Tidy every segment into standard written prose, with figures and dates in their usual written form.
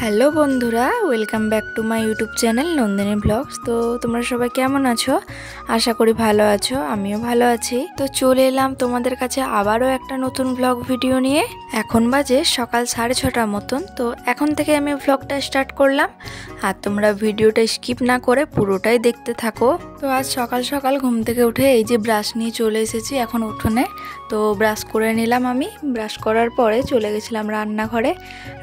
Hello বন্ধুরা, welcome back to my YouTube channel Nandini blogs. তো তোমরা সবাই কেমন আছো? আশা করি ভালো আছো, আমিও ভালো আছি। তো চলে এলাম তোমাদের কাছে আবারও একটা নতুন ব্লগ ভিডিও নিয়ে। এখন বাজে সকাল 6:30 মতন। তো এখন থেকে আমি ব্লগটা স্টার্ট করলাম, আর তোমরা ভিডিওটা স্কিপ না করে পুরোটাই দেখতে থাকো। তো আজ সকাল সকাল ঘুম থেকে উঠে এই যে ব্রাশ নিয়ে চলে এসেছি এখন উঠোনে। তো ব্রাশ করে নিলাম। আমি ব্রাশ করার পরে চলে গেছিলাম রান্নাঘরে,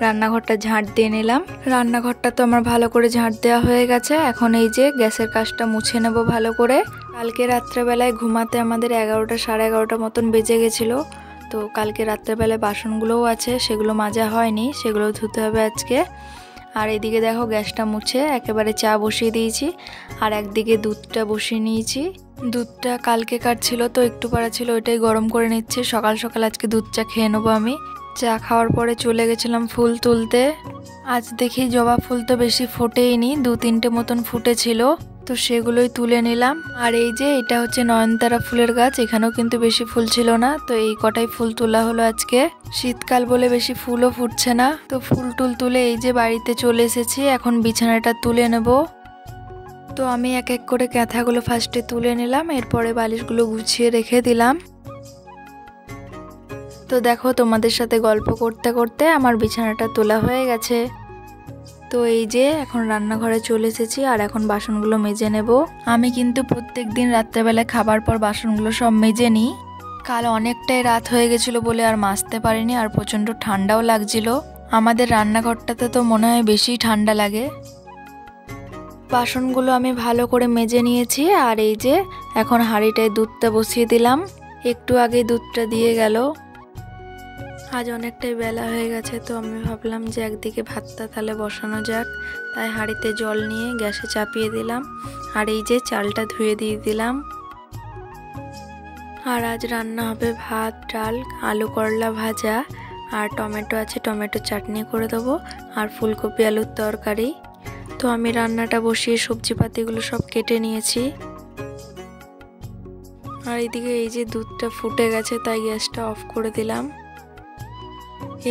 রান্নাঘরটা ঝাঁট দিয়ে নিলাম। রান্নাঘরটা তো আমার ভালো করে ঝাঁট দেওয়া হয়ে গেছে। এখন এই যে গ্যাসের কাজটা মুছে নেব ভালো করে। কালকে রাত্রেবেলায় ঘুমাতে আমাদের 11টা সাড়ে 11টা মতন বেজে গেছিলো। তো কালকে রাত্রেবেলায় বাসনগুলোও আছে, সেগুলো মাজা হয়নি, সেগুলো ধুতে হবে আজকে। আর এদিকে দেখো গ্যাসটা মুছে একেবারে চা বসিয়ে দিয়েছি, আর একদিকে দুধটা বসিয়ে নিয়েছি। দুধটা কালকে কাটছিল তো একটু পাড়া ছিল, ওইটাই গরম করে নিচ্ছি। সকাল সকাল আজকে দুধ চা খেয়ে নেবো আমি। চা খাওয়ার পরে চলে গেছিলাম ফুল তুলতে। আজ দেখি জবা ফুল তো বেশি ফোটেইনি, 2-3টে মতন ফুটেছিল, তো সেগুলোই তুলে নিলাম। আর এই যে এটা হচ্ছে নয়নতারা ফুলের গাছ, এখানেও কিন্তু বেশি ফুল ছিল না, তো এই কটাই ফুল তোলা হলো আজকে। শীতকাল বলে বেশি ফুলও ফুটছে না। তো ফুল টুল তুলে এই যে বাড়িতে চলে এসেছি, এখন বিছানাটা তুলে নেব। তো আমি এক এক করে কাঁথাগুলো ফার্স্টে তুলে নিলাম, এরপরে বালিশগুলো গুছিয়ে রেখে দিলাম। তো দেখো তোমাদের সাথে গল্প করতে করতে আমার বিছানাটা তোলা হয়ে গেছে। তো এই যে এখন রান্নাঘরে চলে এসেছি, আর এখন বাসনগুলো মেজে নেব। আমি কিন্তু প্রত্যেক দিন রাত্রেবেলায় খাবার পর বাসনগুলো সব মেজে নিই। কাল অনেকটাই রাত হয়ে গেছিল বলে আর মাজতে পারিনি, আর প্রচণ্ড ঠান্ডাও লাগছিল। আমাদের রান্নাঘরটাতে তো মনে হয় বেশি ঠান্ডা লাগে। বাসনগুলো আমি ভালো করে মেজে নিয়েছি, আর এই যে এখন হাঁড়িটায় দুধটা বসিয়ে দিলাম। একটু আগে দুধটা দিয়ে গেল। আজ অনেকটাই বেলা হয়ে গেছে, তো আমি ভাবলাম যে একদিকে ভাতটা তাহলে বসানো যাক। তাই হাঁড়িতে জল নিয়ে গ্যাসে চাপিয়ে দিলাম, আর এই যে চালটা ধুয়ে দিয়ে দিলাম। আর আজ রান্না হবে ভাত, ডাল, আলু করলা ভাজা, আর টমেটো আছে, টমেটো চাটনি করে দেবো, আর ফুলকপি আলুর তরকারি। তো আমি রান্নাটা বসিয়ে সবজিপাতিগুলো সব কেটে নিয়েছি। আর এইদিকে এই যে দুধটা ফুটে গেছে, তাই গ্যাসটা অফ করে দিলাম।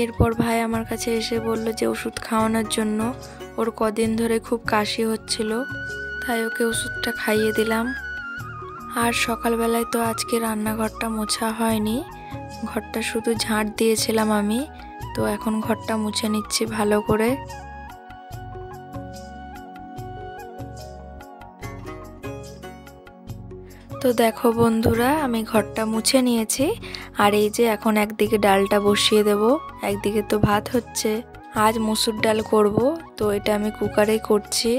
এরপর ভাই আমার কাছে এসে বলল যে ওষুধ খাওয়ানোর জন্য। ওর কদিন ধরে খুব কাশি হচ্ছিল, তাই ওকে ওষুধটা খাইয়ে দিলাম। আর সকালবেলায় তো আজকে রান্নাঘরটা মোছা হয়নি, ঘরটা শুধু ঝাঁট দিয়েছিলাম আমি। তো এখন ঘরটা মুছে নিচ্ছি ভালো করে। তো দেখো বন্ধুরা, আমি ঘরটা মুছে নিয়েছি। আর এই যে এখন একদিকে ডালটা বসিয়ে দেব, একদিকে তো ভাত হচ্ছে। আজ মসুর ডাল করব, তো এটা আমি কুকারেই করছি।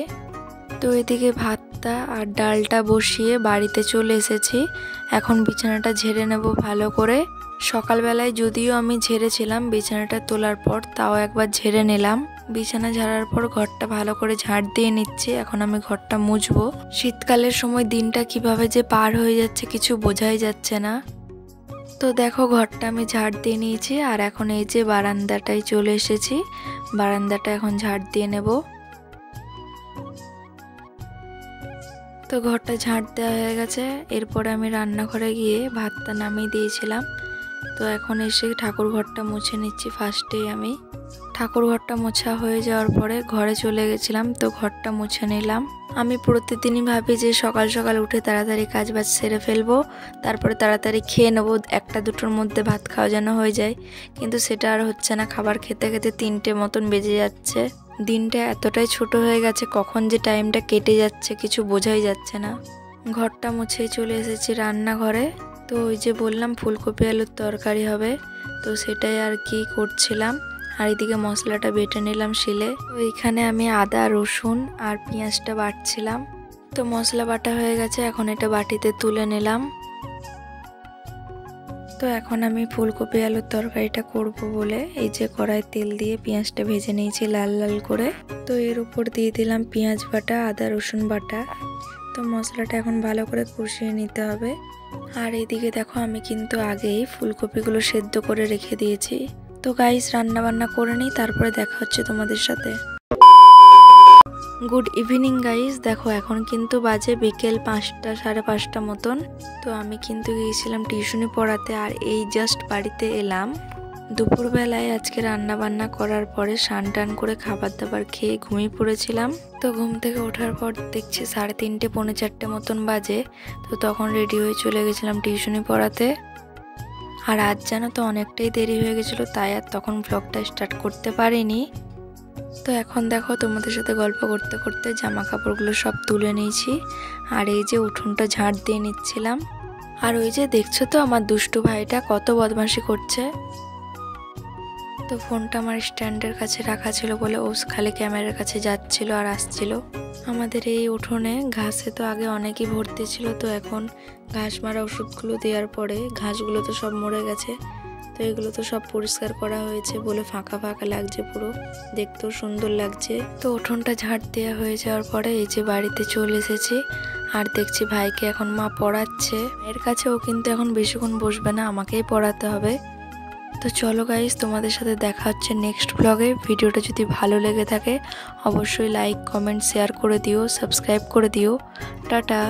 তো এদিকে ভাতটা আর ডালটা বসিয়ে বাড়িতে চলে এসেছি। এখন বিছানাটা ঝেড়ে নেব ভালো করে। সকালবেলায় যদিও আমি ঝেড়েছিলাম, বিছানাটা তোলার পর তাও একবার ঝেড়ে নিলাম। বিছানা ঝাড়ার পর ঘরটা ভালো করে ঝাড় দিয়ে নিচ্ছি। এখন আমি ঘরটা মুছবো। শীতকালের সময় দিনটা কিভাবে যে পার হয়ে যাচ্ছে কিছু বোঝাই যাচ্ছে না। তো দেখো ঘরটা আমি ঝাড় দিয়ে নিয়েছি, আর এখন এই যে বারান্দাটায় চলে এসেছি। বারান্দাটা এখন ঝাড় দিয়ে নেব। তো ঘরটা ঝাড় দেওয়া হয়ে গেছে। এরপরে আমি রান্নাঘরে গিয়ে ভাতটা নামিয়ে দিয়েছিলাম। তো এখন এসে ঠাকুর ঘরটা মুছে নিচ্ছি ফার্স্টেই আমি। ঠাকুর ঘরটা মোছা হয়ে যাওয়ার পরে ঘরে চলে গেছিলাম, তো ঘরটা মুছে নিলাম। আমি প্রতিদিনই ভাবি যে সকাল সকাল উঠে তাড়াতাড়ি কাজ বাজ সেরে ফেলবো, তারপরে তাড়াতাড়ি খেয়ে নেবো, 1টা-2টোর মধ্যে ভাত খাওয়া যেন হয়ে যায়। কিন্তু সেটা আর হচ্ছে না, খাবার খেতে খেতে 3টে মতন বেজে যাচ্ছে। দিনটা এতটাই ছোট হয়ে গেছে, কখন যে টাইমটা কেটে যাচ্ছে কিছু বোঝাই যাচ্ছে না। ঘরটা মুছেই চলে এসেছি রান্নাঘরে। তো ওই যে বললাম ফুলকপি আলুর তরকারি হবে, তো সেটাই আর কি করছিলাম। আর এদিকে মশলাটা বেটে নিলাম শিলে। তো এখানে আমি আদা, রসুন আর পেঁয়াজটা বাটছিলাম। তো মশলা বাটা হয়ে গেছে, এখন এটা বাটিতে তুলে নিলাম। তো এখন আমি ফুলকপি আলুর তরকারিটা করব বলে এই যে কড়াই তেল দিয়ে পেঁয়াজটা ভেজে নিয়েছি লাল লাল করে। তো এর উপর দিয়ে দিলাম পেঁয়াজ বাটা, আদা রসুন বাটা। তো মশলাটা এখন ভালো করে কষিয়ে নিতে হবে। আর এইদিকে দেখো আমি কিন্তু আগেই ফুলকপিগুলো সেদ্ধ করে রেখে দিয়েছি। তো গাইস রান্না বান্না করে নিই, তারপরে দেখা হচ্ছে তোমাদের সাথে। গুড ইভিনিং গাইস, দেখো এখন কিন্তু বাজে বিকেল 5টা সাড়ে 5টা মতন। তো আমি কিন্তু গিয়েছিলাম টিউশনি পড়াতে, আর এই জাস্ট বাড়িতে এলাম। দুপুরবেলায় আজকে রান্না বান্না করার পরে স্নান টান করে খাবার দাবার খেয়ে ঘুমিয়ে পড়েছিলাম। তো ঘুম থেকে ওঠার পর দেখছি 3:30 পৌনে 4টে মতন বাজে। তো তখন রেডি হয়ে চলে গেছিলাম টিউশনি পড়াতে। আর আজ জানো তো অনেকটাই দেরি হয়ে গেছিলো, তাই আর তখন ব্লগটা স্টার্ট করতে পারিনি। তো এখন দেখো তোমাদের সাথে গল্প করতে করতে জামা কাপড়গুলো সব তুলে নিয়েছি। আর এই যে উঠোনটা ঝাড় দিয়ে নিচ্ছিলাম। আর ওই যে দেখছো তো আমার দুষ্টু ভাইটা কত বদমাশি করছে। তো ফোনটা আমার স্ট্যান্ডের কাছে রাখা ছিল বলে ও খালি ক্যামেরার কাছে যাচ্ছিল আর আসছিল। আমাদের এই উঠোনে ঘাসে তো আগে অনেকই ভর্তি ছিল, তো এখন ঘাস মারা ওষুধগুলো দেওয়ার পরে ঘাসগুলো তো সব মরে গেছে। তো এগুলো তো সব পরিষ্কার করা হয়েছে বলে ফাঁকা ফাঁকা লাগছে, পুরো দেখতেও সুন্দর লাগছে। তো উঠোনটা ঝাড় দেওয়া হয়ে যাওয়ার পরে এই যে বাড়িতে চলে এসেছি। আর দেখছি ভাইকে এখন মা পড়াচ্ছে। এর কাছে ও কিন্তু এখন বেশিক্ষণ বসবে না, আমাকেই পড়াতে হবে। তো চলো গাইস, তোমাদের সাথে দেখা হচ্ছে নেক্সট ব্লগে। ভিডিওটা যদি ভালো লেগে থাকে অবশ্যই লাইক কমেন্ট শেয়ার করে দিও, সাবস্ক্রাইব করে দিও। টাটা।